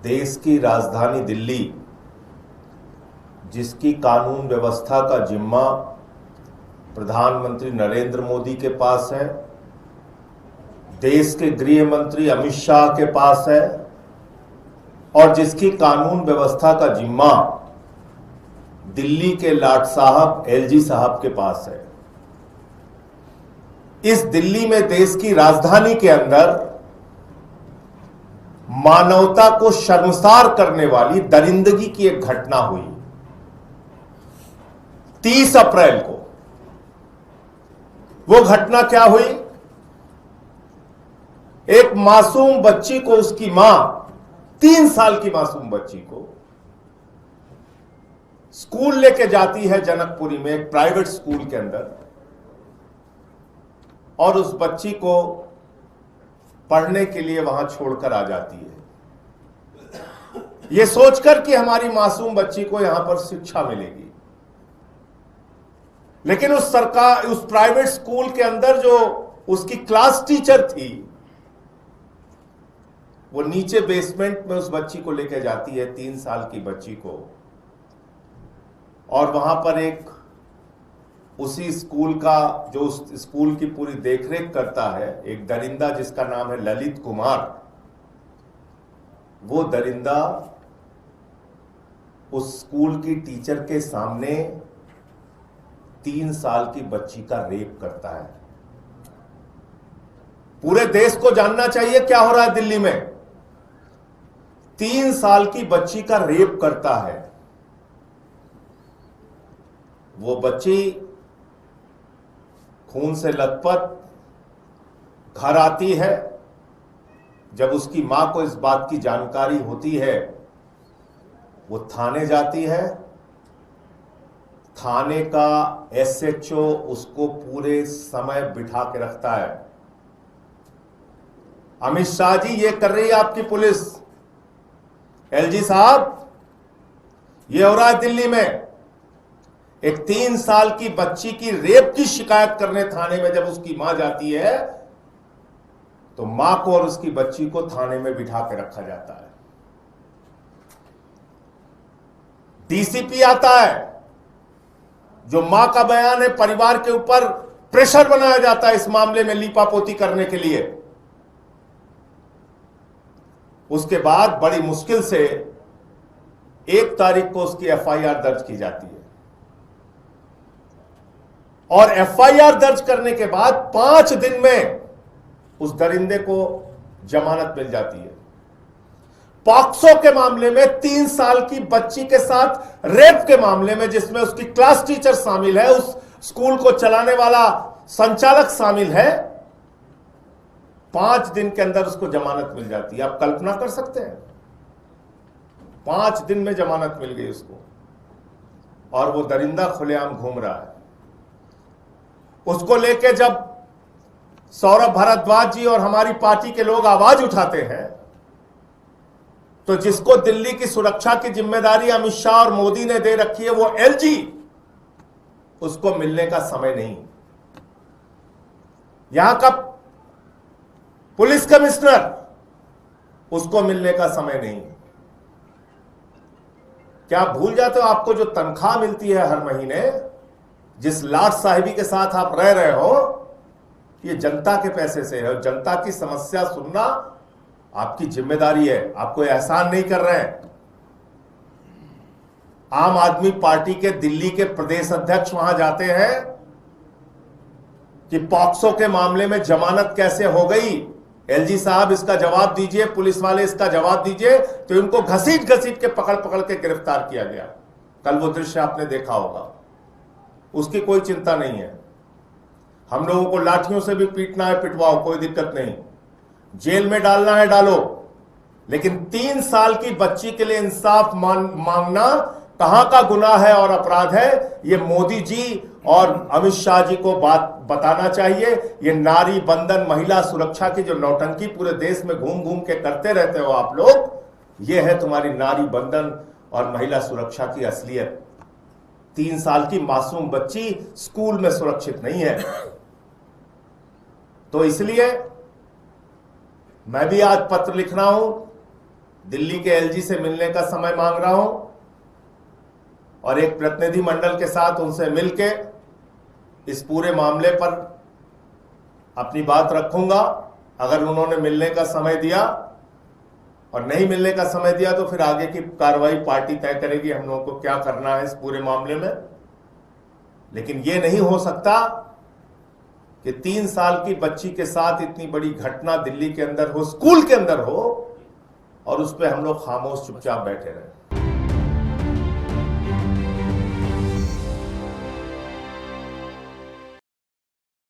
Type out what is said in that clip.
देश की राजधानी दिल्ली, जिसकी कानून व्यवस्था का जिम्मा प्रधानमंत्री नरेंद्र मोदी के पास है, देश के गृह मंत्री अमित शाह के पास है और जिसकी कानून व्यवस्था का जिम्मा दिल्ली के लाट साहब एलजी साहब के पास है। इस दिल्ली में, देश की राजधानी के अंदर मानवता को शर्मसार करने वाली दरिंदगी की एक घटना हुई 30 अप्रैल को। वो घटना क्या हुई? एक मासूम बच्ची को, उसकी मां 3 साल की मासूम बच्ची को स्कूल लेके जाती है जनकपुरी में, एक प्राइवेट स्कूल के अंदर, और उस बच्ची को पढ़ने के लिए वहां छोड़कर आ जाती है, यह सोचकर कि हमारी मासूम बच्ची को यहां पर शिक्षा मिलेगी। लेकिन उस प्राइवेट स्कूल के अंदर जो उसकी क्लास टीचर थी, वो नीचे बेसमेंट में उस बच्ची को लेकर जाती है, 3 साल की बच्ची को, और वहां पर एक उसी स्कूल का, जो उस स्कूल की पूरी देखरेख करता है, एक दरिंदा जिसका नाम है ललित कुमार, वो दरिंदा उस स्कूल की टीचर के सामने 3 साल की बच्ची का रेप करता है। पूरे देश को जानना चाहिए क्या हो रहा है दिल्ली में। 3 साल की बच्ची का रेप करता है। वो बच्ची खून से लथपथ घर आती है। जब उसकी मां को इस बात की जानकारी होती है, वो थाने जाती है। थाने का एसएचओ उसको पूरे समय बिठा के रखता है। अमित शाह जी, ये कर रही है आपकी पुलिस। एलजी साहब, ये हो रहा है दिल्ली में। एक 3 साल की बच्ची की रेप की शिकायत करने थाने में जब उसकी मां जाती है, तो मां को और उसकी बच्ची को थाने में बिठा के रखा जाता है। डीसीपी आता है, जो मां का बयान है, परिवार के ऊपर प्रेशर बनाया जाता है इस मामले में लीपापोती करने के लिए। उसके बाद बड़ी मुश्किल से 1 तारीख को उसकी एफआईआर दर्ज की जाती है, और एफआईआर दर्ज करने के बाद 5 दिन में उस दरिंदे को जमानत मिल जाती है। पॉक्सो के मामले में 3 साल की बच्ची के साथ रेप के मामले में, जिसमें उसकी क्लास टीचर शामिल है, उस स्कूल को चलाने वाला संचालक शामिल है, 5 दिन के अंदर उसको जमानत मिल जाती है। आप कल्पना कर सकते हैं, 5 दिन में जमानत मिल गई उसको, और वो दरिंदा खुलेआम घूम रहा है। उसको लेके जब सौरभ भारद्वाज जी और हमारी पार्टी के लोग आवाज उठाते हैं, तो जिसको दिल्ली की सुरक्षा की जिम्मेदारी अमित शाह और मोदी ने दे रखी है, वो एलजी, उसको मिलने का समय नहीं। यहां का पुलिस कमिश्नर, उसको मिलने का समय नहीं। क्या भूल जाते हो, आपको जो तनख्वाह मिलती है हर महीने, जिस लाट साहिबी के साथ आप रह रहे हो, ये जनता के पैसे से है। जनता की समस्या सुनना आपकी जिम्मेदारी है। आप कोई एहसान नहीं कर रहे हैं। आम आदमी पार्टी के दिल्ली के प्रदेश अध्यक्ष वहां जाते हैं कि पॉक्सो के मामले में जमानत कैसे हो गई। एलजी साहब, इसका जवाब दीजिए, पुलिस वाले इसका जवाब दीजिए। तो इनको घसीट घसीट के पकड़ पकड़ के गिरफ्तार किया गया। कल वो दृश्य आपने देखा होगा। उसकी कोई चिंता नहीं है। हम लोगों को लाठियों से भी पीटना है, पिटवाओ, कोई दिक्कत नहीं। जेल में डालना है, डालो। लेकिन 3 साल की बच्ची के लिए इंसाफ मांगना कहां का गुनाह है और अपराध है, ये मोदी जी और अमित शाह जी को बात बताना चाहिए। ये नारी बंधन, महिला सुरक्षा की जो नौटंकी पूरे देश में घूम घूम के करते रहते हो आप लोग, ये है तुम्हारी नारी बंधन और महिला सुरक्षा की असलियत। 3 साल की मासूम बच्ची स्कूल में सुरक्षित नहीं है। तो इसलिए मैं भी आज पत्र लिख रहा हूं दिल्ली के एलजी से मिलने का समय मांग रहा हूं और एक प्रतिनिधि मंडल के साथ उनसे मिलके इस पूरे मामले पर अपनी बात रखूंगा। अगर उन्होंने मिलने का समय दिया और नहीं मिलने का समय दिया तो फिर आगे की कार्रवाई पार्टी तय करेगी हम लोगों को क्या करना है इस पूरे मामले में। लेकिन यह नहीं हो सकता कि 3 साल की बच्ची के साथ इतनी बड़ी घटना दिल्ली के अंदर हो, स्कूल के अंदर हो, और उस पर हम लोग खामोश चुपचाप बैठे रहे।